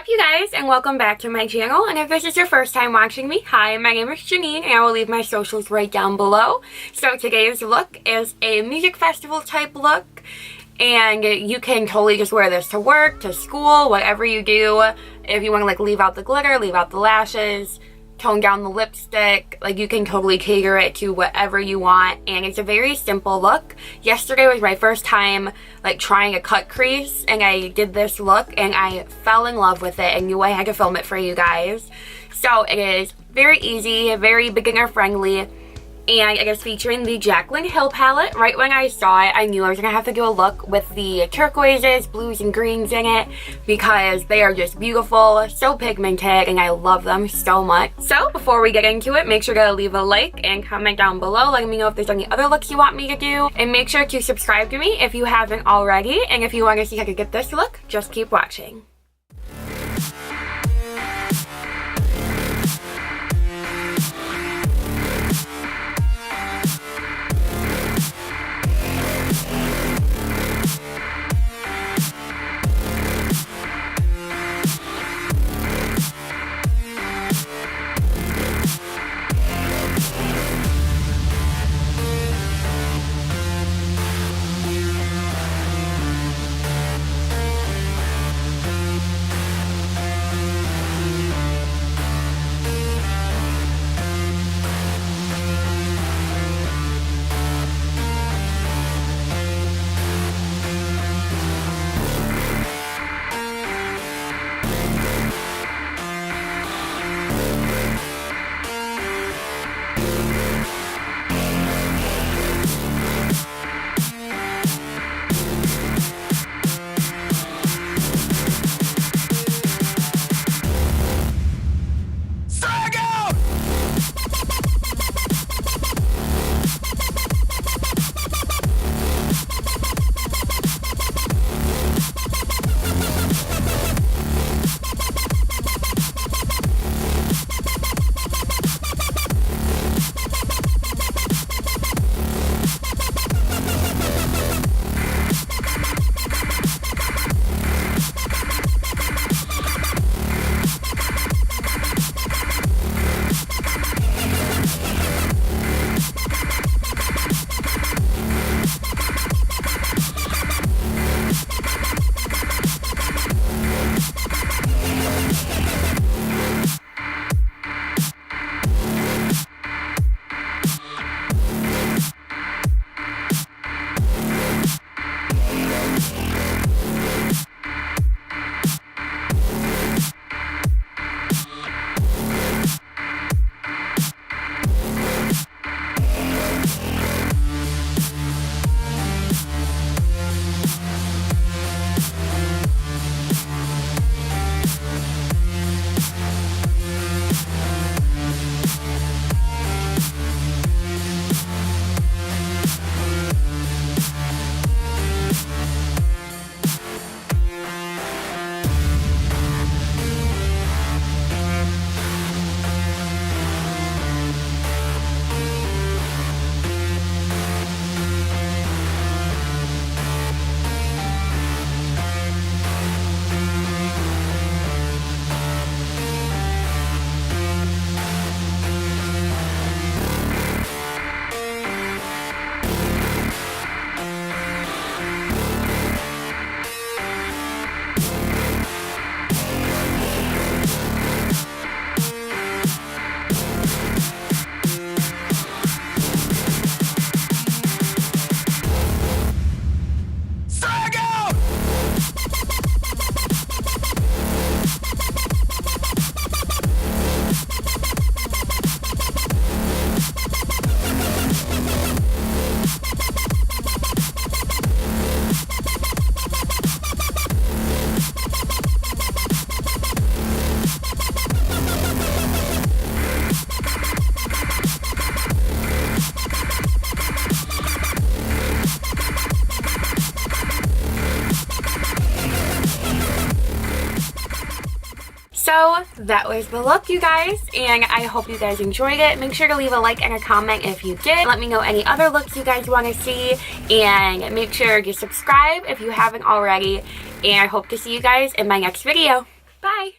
you guys, and welcome back to my channel. And if this is your first time watching me, hi, my name is Janine and I will leave my socials right down below. So today's look is a music festival type look, and you can totally just wear this to work, to school, whatever you do. If you want to like leave out the glitter, leave out the lashes, tone down the lipstick, like you can totally cater it to whatever you want, and it's a very simple look. Yesterday was my first time like trying a cut crease, and I did this look and I fell in love with it and knew I had to film it for you guys. So it is very easy, very beginner friendly, and it is featuring the Jaclyn Hill palette. Right when I saw it, I knew I was going to have to do a look with the turquoises, blues, and greens in it because they are just beautiful, so pigmented, and I love them so much. So before we get into it, make sure to leave a like and comment down below letting me know if there's any other looks you want me to do. And make sure to subscribe to me if you haven't already. And if you want to see how to get this look, just keep watching. So that was the look, you guys, and I hope you guys enjoyed it. Make sure to leave a like and a comment if you did. Let me know any other looks you guys want to see, and make sure to subscribe if you haven't already, and I hope to see you guys in my next video. Bye!